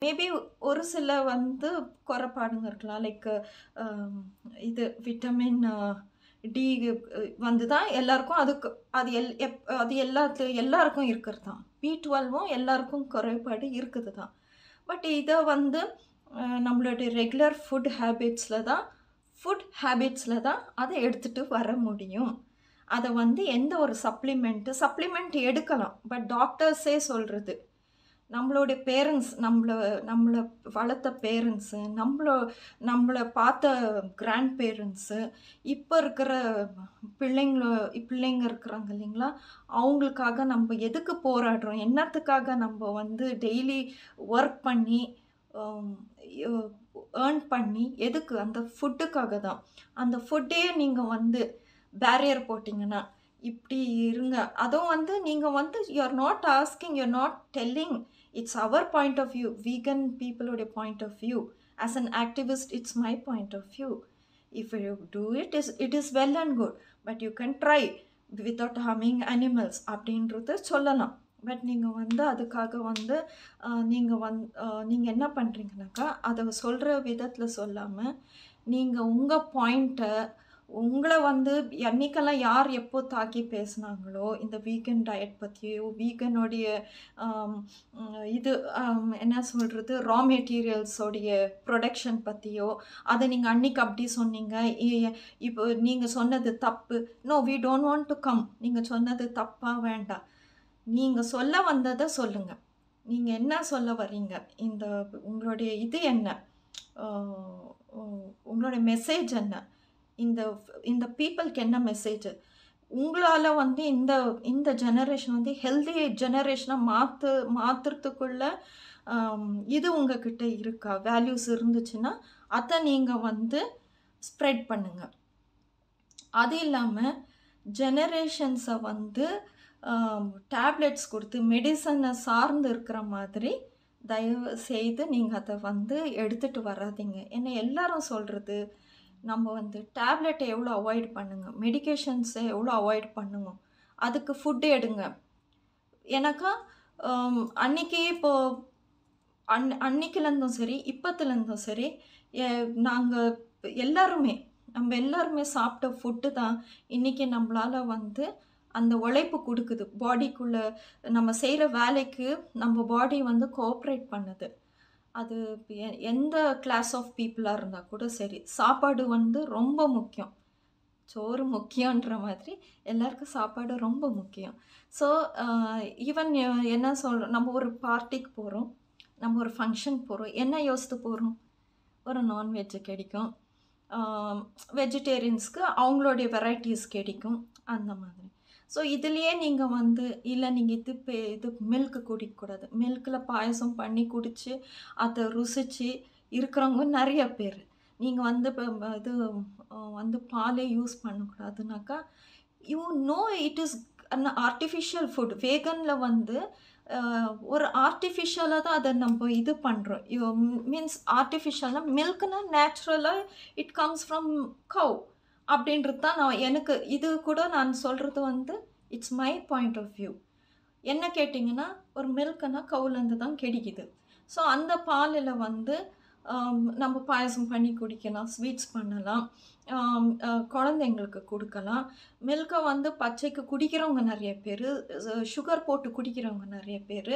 Maybe ஒரு சில வந்து குறைபாடுங்க இருக்கலாம். லைக் இது விட்டமின் டி வந்து தான் எல்லாருக்கும் அதுக்கு அது அது எல்லாருக்கும் இருக்கிறது தான். B12ம் எல்லாருக்கும் குறைபாடு இருக்குது தான். பட் இதை வந்து நம்மளுடைய ரெகுலர் ஃபுட் ஹேபிட்ஸில் தான் அதை எடுத்துகிட்டு வர முடியும். அதை வந்து எந்த ஒரு சப்ளிமெண்ட் எடுக்கலாம். பட் டாக்டர்ஸே சொல்கிறது, நம்மளுடைய பேரண்ட்ஸ், நம்மளை வளர்த்த பேரண்ட்ஸு, நம்மளை பார்த்த கிராண்ட் பேரண்ட்ஸு, இப்போ இருக்கிற பிள்ளைங்க இருக்கிறாங்க இல்லைங்களா, அவங்களுக்காக நம்ம எதுக்கு போராடுறோம், என்னத்துக்காக நம்ம வந்து டெய்லி ஒர்க் பண்ணி ஏர்ன் பண்ணி, எதுக்கு? அந்த ஃபுட்டுக்காக தான். அந்த ஃபுட்டே நீங்கள் வந்து பேரியர் போட்டிங்கன்னா இப்படி இருங்க. அதுவும் வந்து நீங்கள் வந்து you are not asking, you are not telling. It's our point of view, vegan பீப்புளோடைய point of view. As an activist, it's my point of view. If you do it, it is well and good, but you can try without harming animals அப்படின்றது சொல்லலாம். But நீங்கள் வந்து அதுக்காக வந்து நீங்கள் என்ன பண்ணுறீங்கனாக்கா, அதை சொல்கிற விதத்தில் சொல்லாமல், நீங்கள் உங்கள் பாயிண்ட்டை, உங்களை வந்து என்னைக்கெல்லாம் யார் எப்போ தாக்கி பேசுனாங்களோ இந்த வீகன் டயட் பற்றியோ, வீகனுடைய இது என்ன சொல்கிறது, ரா மெட்டீரியல்ஸோடைய ப்ரொடக்ஷன் பற்றியோ, அதை நீங்கள் அன்னைக்கு அப்படி சொன்னீங்க, இப்போ நீங்கள் சொன்னது தப்பு, no we don't want to come, நீங்கள் சொன்னது தப்பாக வேண்டாம். நீங்கள் சொல்ல வந்ததை சொல்லுங்கள். நீங்கள் என்ன சொல்ல வர்றீங்க, உங்களுடைய இது என்ன, உங்களுடைய மெசேஜ் என்ன, இந்த பீப்புளுக்கு என்ன மெசேஜ்? உங்களால் வந்து இந்த ஜெனரேஷன் வந்து ஹெல்தி ஜெனரேஷனாக மாற்றுறதுக்குள்ள இது உங்ககிட்ட இருக்கா, வேல்யூஸ் இருந்துச்சுன்னா அதை நீங்கள் வந்து ஸ்ப்ரெட் பண்ணுங்கள். அது இல்லாமல் ஜெனரேஷன்ஸை வந்து டேப்லெட்ஸ் கொடுத்து மெடிசனை சார்ந்து இருக்கிற மாதிரி தயவு செய்து நீங்கள் அதை வந்து எடுத்துகிட்டு வராதீங்க. ஏன்னா எல்லாரும் சொல்கிறது, நம்ம வந்து டேப்லெட்டை எவ்வளோ அவாய்ட் பண்ணுங்க, மெடிக்கேஷன்ஸை எவ்வளோ அவாய்ட் பண்ணுங்க, அதுக்கு ஃபுட்டு எடுங்க. எனக்கா அன்னைக்கு இப்போது அன்னைக்குலேருந்தும் சரி இப்போத்துலேருந்தும் சரி, நாங்கள் நம்ம எல்லாருமே சாப்பிட்ட ஃபுட்டு தான் இன்றைக்கி நம்மளால் வந்து அந்த உழைப்பு கொடுக்குது. பாடிக்குள்ளே நம்ம செய்கிற வேலைக்கு நம்ம பாடி வந்து கோஆப்ரேட் பண்ணுது. அது எந்த கிளாஸ் ஆஃப் பீப்புளாக இருந்தால் கூட சரி, சாப்பாடு வந்து ரொம்ப முக்கியம். சோறு முக்கியன்ற மாதிரி எல்லாருக்கும் சாப்பாடு ரொம்ப முக்கியம். ஸோ ஈவன் என்ன சொல்கிறோம், நம்ம ஒரு பார்ட்டிக்கு போகிறோம், நம்ம ஒரு ஃபங்க்ஷன் போகிறோம், என்ன யோசித்து போகிறோம்? ஒரு நான்வெஜ்ஜு கிடைக்கும், வெஜிடேரியன்ஸ்க்கு அவங்களுடைய வெரைட்டிஸ் கிடைக்கும், அந்த மாதிரி. ஸோ இதுலேயே நீங்கள் வந்து இல்லை நீங்கள் இது மில்க்கு குடிக்கக்கூடாது, மில்கில் பாயசம் பண்ணி குடித்து அதை ருசித்து இருக்கிறவங்க நிறைய பேர். நீங்கள் வந்து இப்போ இது வந்து பாலே யூஸ் பண்ணக்கூடாதுனாக்கா, you know it is an artificial food. வேகனில் வந்து ஒரு ஆர்டிஃபிஷியலாக தான் அதை நம்ம இது பண்ணுறோம். மீன்ஸ் ஆர்டிஃபிஷியல்னால் மில்க்னா நேச்சுரலாக இட் கம்ஸ் ஃப்ரம் கவ் அப்படின்றது தான் எனக்கு இது கூட நான் சொல்கிறது வந்து it's my point of view. என்ன கேட்டிங்கன்னா, ஒரு மில்க்குன்னா கவுலேருந்து தான் கிடைக்குது. ஸோ அந்த பாலில் வந்து நம்ம பாயசம் பண்ணி குடிக்கலாம், ஸ்வீட்ஸ் பண்ணலாம், குழந்தைங்களுக்கு கொடுக்கலாம். மில்கை வந்து பச்சைக்கு குடிக்கிறவங்க நிறைய பேர், சுகர் போட்டு குடிக்கிறவங்க நிறைய பேர்,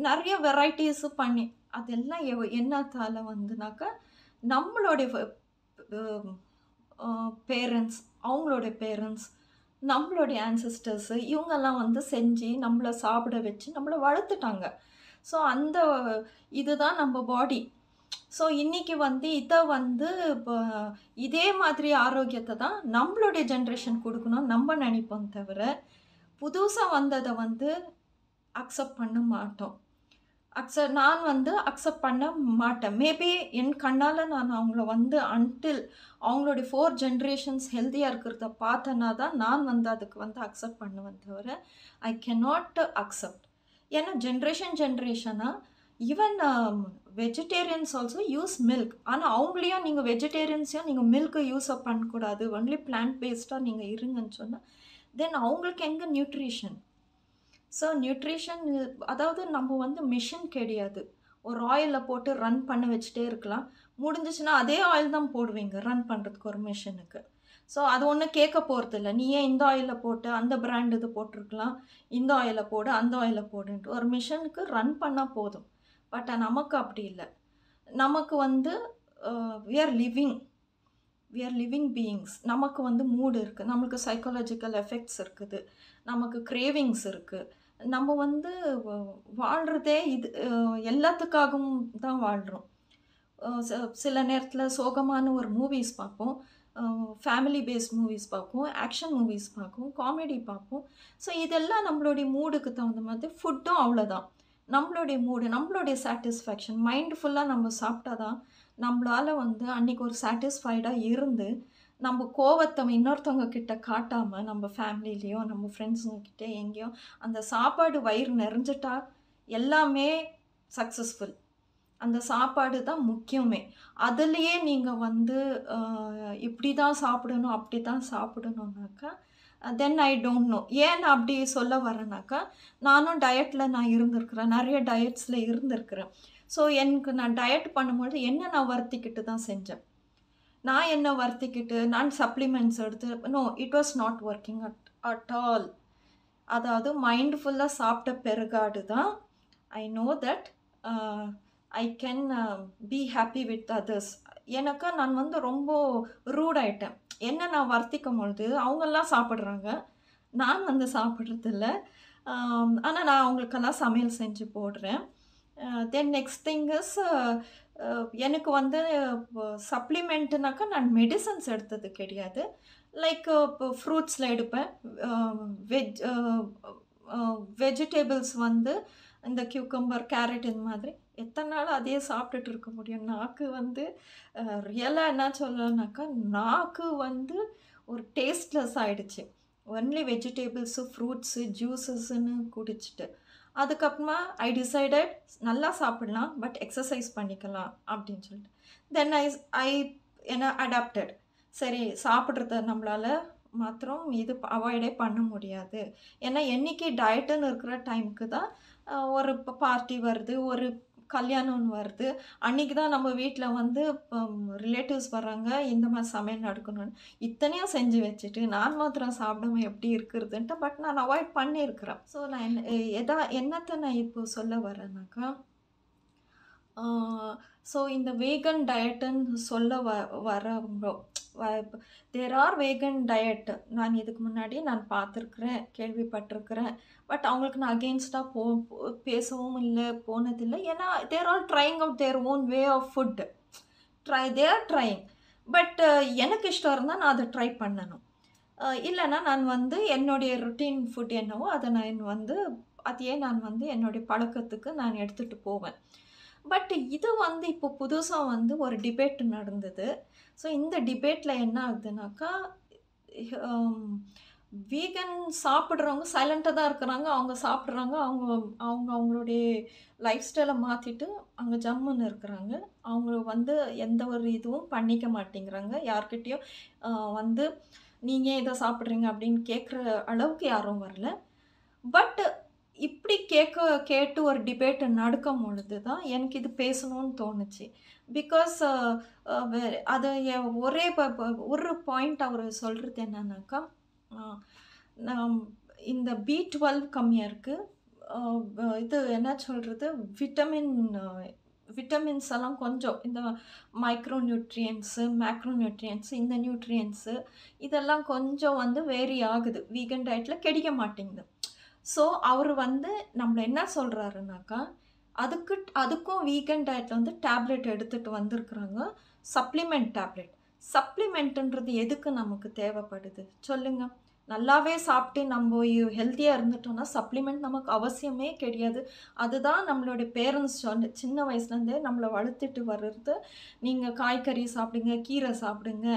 நிறைய வெரைட்டிஸு பண்ணி அதெல்லாம் என்னத்தால் வந்துனாக்கா, நம்மளுடைய பேரண்ட்ஸ், அவங்களுடைய பேரண்ட்ஸ், நம்மளுடைய ஆன்சஸ்டர்ஸு, இவங்கெல்லாம் வந்து செஞ்சு நம்மளை சாப்பிட வச்சு நம்மளை வளர்த்துட்டாங்க. ஸோ அந்த இதுதான் நம்ம பாடி. ஸோ இன்றைக்கி வந்து இதை வந்து இப்போ இதே மாதிரி ஆரோக்கியத்தை தான் நம்மளுடைய ஜென்ரேஷன் கொடுக்கணும்னு நம்ம நினைப்போம், தவிர புதுசாக வந்ததை வந்து அக்செப்ட் பண்ண மாட்டோம். நான் வந்து அக்செப்ட் பண்ண மாட்டேன். மேபி என் கண்ணால் நான் அவங்கள வந்து அன்டில் அவங்களுடைய 4 ஜென்ரேஷன்ஸ் ஹெல்த்தியாக இருக்கிறத பார்த்தேன்னா தான் நான் வந்து அதுக்கு வந்து அக்செப்ட் பண்ணுவேன், தவிர ஐ கேனாட் அக்செப்ட். ஏன்னா ஜென்ரேஷனாக even vegetarians also use milk. ஆனால் அவங்களையும் நீங்கள் வெஜிடேரியன்ஸையும் நீங்கள் மில்க்கு யூஸ் பண்ணக்கூடாது, ஒன்லி பிளான்ட் பேஸ்டாக நீங்கள் இருங்கன்னு சொன்னால் தென் அவங்களுக்கு எங்கே நியூட்ரிஷன்? ஸோ நியூட்ரிஷன் அதாவது நம்ம வந்து மிஷின் கிடையாது. ஒரு ஆயிலில் போட்டு ரன் பண்ண வச்சுட்டே இருக்கலாம். முடிஞ்சிச்சுன்னா அதே ஆயில் தான் போடுவீங்க ரன் பண்ணுறதுக்கு ஒரு மிஷினுக்கு. ஸோ அது ஒன்றும் கேட்க போகிறதில்ல. நீ ஏன் இந்த ஆயிலில் போட்டு அந்த பிராண்ட் இது போட்டிருக்கலாம், இந்த ஆயிலில் போடு அந்த ஆயிலில் போடுன்ட்டு ஒரு மிஷினுக்கு ரன் பண்ணால் போதும். பட் நமக்கு அப்படி இல்லை. நமக்கு வந்து வி ஆர் லிவிங் பீயிங்ஸ். நமக்கு வந்து மூடு இருக்குது, நமக்கு சைக்காலஜிக்கல் எஃபெக்ட்ஸ் இருக்குது, நமக்கு கிரேவிங்ஸ் இருக்குது. நம்ம வந்து வாழ்கிறதே இது எல்லாத்துக்காகவும் தான் வாழ்கிறோம். சில நேரத்தில் சோகமான ஒரு மூவிஸ் பார்ப்போம், ஃபேமிலி பேஸ்ட் மூவிஸ் பார்ப்போம், ஆக்ஷன் மூவிஸ் பார்ப்போம், காமெடி பார்ப்போம். ஸோ இதெல்லாம் நம்மளுடைய மூடுக்கு தகுந்த மாதிரி. ஃபுட்டும் அவ்வளோதான். நம்மளுடைய மூடு, நம்மளுடைய சாட்டிஸ்ஃபேக்ஷன். மைண்ட் ஃபுல்லாக நம்ம சாப்பிட்டா தான் நம்மளால் வந்து அன்றைக்கி ஒரு சாட்டிஸ்ஃபைடாக இருந்து நம்ம கோவத்தை இன்னொருத்தவங்க கிட்ட காட்டாமல் நம்ம ஃபேமிலிலேயோ நம்ம ஃப்ரெண்ட்ஸுங்கக்கிட்ட எங்கேயோ அந்த சாப்பாடு வயிறு நிறைஞ்சிட்டா எல்லாமே சக்ஸஸ்ஃபுல். அந்த சாப்பாடு தான் முக்கியமே. அதுலேயே நீங்கள் வந்து இப்படி தான் சாப்பிடணும் அப்படி தான் சாப்பிடணுன்னாக்கா தென் ஐ டோன்ட் நோ. ஏன் நான் அப்படி சொல்ல வரேன்னாக்கா, நானும் டயட்டில் நான் இருந்திருக்கிறேன், நிறைய டயட்ஸில் இருந்திருக்கிறேன். ஸோ எனக்கு நான் டயட் பண்ணும்பொழுது என்ன நான் வருத்திக்கிட்டு தான் செஞ்சேன். நான் என்ன வருத்திக்கிட்டு நான் சப்ளிமெண்ட்ஸ் எடுத்து no, it was not working at all. அதாவது மைண்ட்ஃபுல்லாக சாப்பிட்ட பிறகாடு தான் I know that I can be happy with others. எனக்கு நான் வந்து ரொம்ப ரூட் ஆகிட்டேன். என்ன நான் வர்த்திக்கும் பொழுது அவங்கெல்லாம் சாப்பிட்றாங்க, நான் வந்து சாப்பிட்றதில்ல. ஆனால் நான் அவங்களுக்கெல்லாம் சமையல் செஞ்சு போடுறேன். தென் நெக்ஸ்ட் திங் இஸ் எனக்கு வந்து சப்ளிமெண்ட்டுனாக்கா நான் மெடிசன்ஸ் எடுத்தது கிடையாது. லைக் இப்போ ஃப்ரூட்ஸில் எடுப்பேன், வெஜிடேபிள்ஸ் வந்து இந்த கியூக்கம்பர், கேரட் இந்த மாதிரி. எத்தனை நாள் அதே சாப்பிட்டுட்டு இருக்க முடியும்? நாக்கு வந்து ரியலாக என்ன சொல்லனாக்கா, நாக்கு வந்து ஒரு டேஸ்ட்லெஸ் ஆகிடுச்சு. ஒன்லி வெஜிடேபிள்ஸு, ஃப்ரூட்ஸு, ஜூஸஸ்ன்னு குடிச்சிட்டு. அதுக்கப்புறமா ஐ டிசைடட் நல்லா சாப்பிடலாம், பட் எக்ஸசைஸ் பண்ணிக்கலாம் அப்படின்னு சொல்லிட்டு. தென் ஐ என்ன அடாப்டட். சரி, சாப்பிட்றத நம்மளால் மாத்திரம் இது அவாய்டே பண்ண முடியாது. ஏன்னா என்றைக்கு டயட்டுன்னு இருக்கிற டைமுக்கு தான் ஒரு பார்ட்டி வருது, ஒரு கல்யாணம்னு வருது, அன்றைக்கி தான் நம்ம வீட்டில் வந்து ரிலேட்டிவ்ஸ் வர்றாங்க, இந்த மாதிரி சமையல் நடக்கணும்னு இத்தனையும் செஞ்சு வச்சுட்டு நான் மாத்திரம் சாப்பிடாம எப்படி இருக்கிறதுன்ட்டு. பட் நான் அவாய்ட் பண்ணியிருக்கிறேன். ஸோ நான் என்னத்தை நான் இப்போ சொல்ல வரேன்னாக்கா, ஸோ இந்த வேகன் டயட்டுன்னு சொல்ல வரவங்க, தேர் ஆர் வேகன் டயட். நான் இதுக்கு முன்னாடி நான் பார்த்துருக்குறேன், கேள்விப்பட்டிருக்கிறேன். பட் அவங்களுக்கு நான் அகெயின்ஸ்டாக பேசவும் இல்லை, போனதில்லை. ஏன்னா they're all trying out their own way of food. They are trying. But எனக்கு இஷ்டம் இருந்தால் நான் அதை ட்ரை பண்ணணும். இல்லைன்னா நான் வந்து என்னுடைய ரொட்டீன் ஃபுட் என்னவோ அதை நான் வந்து அதையே நான் வந்து என்னுடைய பழக்கத்துக்கு நான் எடுத்துகிட்டு போவேன். பட் இது வந்து இப்போ புதுசாக வந்து ஒரு டிபேட் நடந்தது. ஸோ இந்த டிபேட்டில் என்ன ஆகுதுனாக்கா, வீகன் சாப்பிட்றவங்க சைலண்ட்டாக தான் இருக்கிறாங்க. அவங்க சாப்பிட்றாங்க, அவங்களுடைய லைஃப் ஸ்டைலை மாற்றிட்டு அங்கே ஜம்முன்னு இருக்கிறாங்க. அவங்க வந்து எந்த ஒரு இதுவும் பண்ணிக்க மாட்டேங்கிறாங்க. யார்கிட்டேயும் வந்து நீங்கள் இதை சாப்பிட்றீங்க அப்படின்னு கேட்குற அளவுக்கு யாரும் வரல. பட் இப்படி கேட்டு ஒரு டிபேட் நடக்கும் பொழுது தான் எனக்கு இது பேசணும்னு தோணுச்சு. பிகாஸ் அது ஒரு பாயிண்ட் அவர் சொல்கிறது என்னன்னாக்கா, இந்த B12 கம்மியாக இருக்குது. இது என்ன சொல்கிறது, விட்டமின்ஸ் எல்லாம் கொஞ்சம் இந்த மைக்ரோ நியூட்ரியன்ஸு, மேக்ரோ நியூட்ரியன்ஸு, இந்த நியூட்ரியன்ஸு இதெல்லாம் கொஞ்சம் வந்து வேரி ஆகுது, வீகன் டயட்டில் கிடைக்க மாட்டேங்குது. ஸோ அவர் வந்து நம்மளை என்ன சொல்கிறாருனாக்கா, அதுக்கும் வீகன் டயட்டில் வந்து டேப்லெட் எடுத்துகிட்டு வந்திருக்குறாங்க, சப்ளிமெண்ட் டேப்லெட். சப்ளிமெண்ட்டுன்றது எதுக்கு நமக்கு தேவைப்படுது சொல்லுங்கள்? நல்லாவே சாப்பிட்டு நம்ம ஹெல்த்தியாக இருந்துட்டோம்னா சப்ளிமெண்ட் நமக்கு அவசியமே கிடையாது. அதுதான் நம்மளுடைய பேரண்ட்ஸ் சின்ன வயசுலேருந்தே நம்மளை வளர்த்துட்டு வர்றது. நீங்கள் காய்கறி சாப்பிடுங்க, கீரை சாப்பிடுங்க,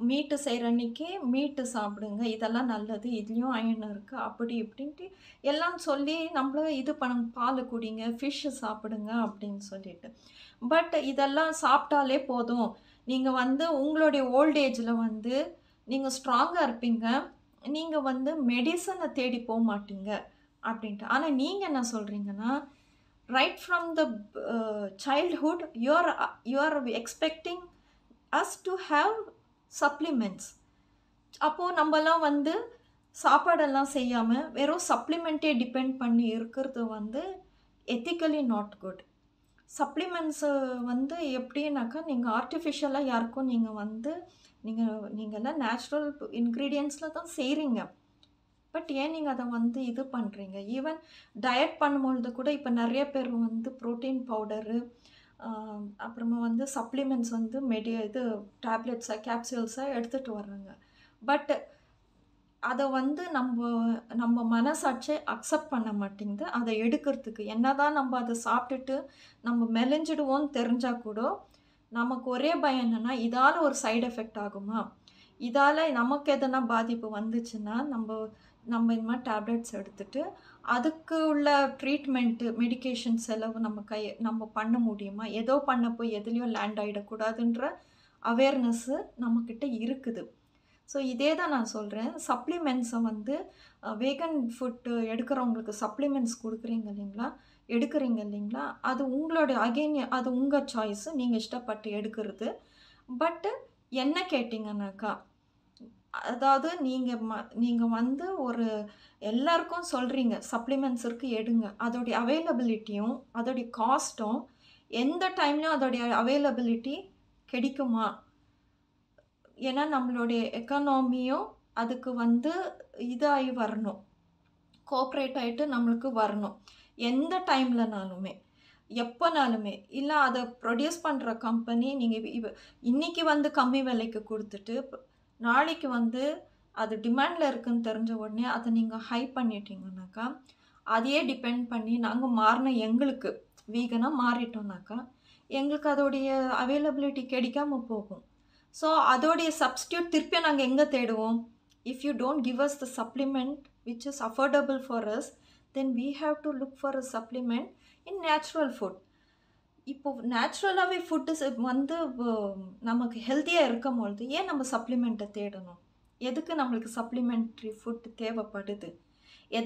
மீட்டு செய்கிற அன்றைக்கி மீட்டு சாப்பிடுங்க, இதெல்லாம் நல்லது, இதுலேயும் அயன் இருக்குது, அப்படி இப்படின்ட்டு எல்லாம் சொல்லி நம்மள இது பால் குடிங்க, ஃபிஷ்ஷு சாப்பிடுங்க அப்படின்னு சொல்லிட்டு. பட் இதெல்லாம் சாப்பிட்டாலே போதும், நீங்கள் வந்து உங்களுடைய ஓல்டேஜில் வந்து நீங்கள் ஸ்ட்ராங்காக இருப்பீங்க, நீங்கள் வந்து மெடிசனை தேடி போக மாட்டீங்க அப்படின்ட்டு. ஆனால் நீங்கள் என்ன சொல்கிறீங்கன்னா, right from the childhood you are expecting us to have supplements. அப்போது நம்மலாம் வந்து சாப்பாடெல்லாம் செய்யாமல் வெறும் சப்ளிமெண்ட்டே டிபெண்ட் பண்ணி இருக்கிறது வந்து எத்திக்கலி நாட் குட். சப்ளிமெண்ட்ஸு வந்து எப்படின்னாக்கா, நீங்கள் ஆர்டிஃபிஷியலாக யாருக்கும் நீங்கள் வந்து நீங்கள்லாம் நேச்சுரல் இன்க்ரீடியன்ஸில் தான் செய்கிறீங்க. பட் ஏன் நீங்கள் அதை வந்து இது பண்ணுறீங்க? ஈவன் டயட் பண்ணும்பொழுது கூட இப்போ நிறைய பேர் வந்து ப்ரோட்டீன் பவுடரு, அப்புறமா வந்து சப்ளிமெண்ட்ஸ் வந்து இது டேப்லெட்ஸாக கேப்சூல்ஸாக எடுத்துகிட்டு வர்றாங்க. பட் அதை வந்து நம்ம மனசாட்சி அக்செப்ட் பண்ண மாட்டேங்குது அதை எடுக்கிறதுக்கு. என்னதான் நம்ம அதை சாப்பிட்டுட்டு நம்ம மெலிஞ்சிடுவோன்னு தெரிஞ்சால் கூட நமக்கு ஒரே பயம் என்னென்னா, இதால் ஒரு சைடு எஃபெக்ட் ஆகுமா, இதால் நமக்கு எதனா பாதிப்பு வந்துச்சுன்னா நம்ம இந்த மாதிரி டேப்லெட்ஸ் எடுத்துகிட்டு அதுக்கு உள்ள ட்ரீட்மெண்ட்டு மெடிக்கேஷன் செலவு நம்ம பண்ண முடியுமா? ஏதோ பண்ண போய் எதுலேயும் லேண்ட் ஆகிடக்கூடாதுன்ற அவேர்னஸ்ஸு நம்மக்கிட்ட இருக்குது. ஸோ இதே தான் நான் சொல்கிறேன். சப்ளிமெண்ட்ஸை வந்து வேகன் ஃபுட்டு எடுக்கிறவங்களுக்கு சப்ளிமெண்ட்ஸ் எடுக்கிறீங்க இல்லைங்களா, அது உங்களுடைய அது உங்கள் சாய்ஸு, நீங்கள் இஷ்டப்பட்டு எடுக்கிறது. பட்டு என்ன கேட்டிங்கன்னாக்கா, அதாவது நீங்கள் வந்து ஒரு எல்லாருக்கும் சொல்கிறீங்க சப்ளிமெண்ட்ஸ் இருக்குது எடுங்க. அதோடைய அவைலபிலிட்டியும் அதோடைய காஸ்ட்டும் எந்த டைம்லையும் அதோடைய அவைலபிலிட்டி கிடைக்குமா? ஏன்னா நம்மளுடைய எக்கனாமியும் அதுக்கு வந்து இதாகி வரணும், கோஆப்ரேட் ஆகிட்டு நம்மளுக்கு வரணும். எந்த டைம்லனாலுமே எப்போனாலுமே இல்லை அதை ப்ரொடியூஸ் பண்ணுற கம்பெனி நீங்கள் இன்றைக்கி வந்து கம்மி விலைக்கு கொடுத்துட்டு நாளைக்கு வந்து அது டிமாண்டில் இருக்குதுன்னு தெரிஞ்ச உடனே அதை நீங்கள் ஹை பண்ணிட்டீங்கன்னாக்கா, அதையே டிபெண்ட் பண்ணி நாங்கள் எங்களுக்கு வீகனாக மாறிட்டோம்னாக்கா எங்களுக்கு அதோடைய அவைலபிலிட்டி கிடைக்காமல் போகும். ஸோ அதோடைய சப்ஸ்டியூட் திருப்பி நாங்கள் எங்கே தேடுவோம்? If you don't give us the supplement which is affordable for us, then we have to look for a supplement in natural food. இப்போது நேச்சுரலாகவே ஃபுட்டு வந்து நமக்கு ஹெல்த்தியாக இருக்கும்பொழுது ஏன் நம்ம சப்ளிமெண்ட்டை தேடணும்? எதுக்கு நம்மளுக்கு சப்ளிமெண்ட்ரி ஃபுட் தேவைப்படுது?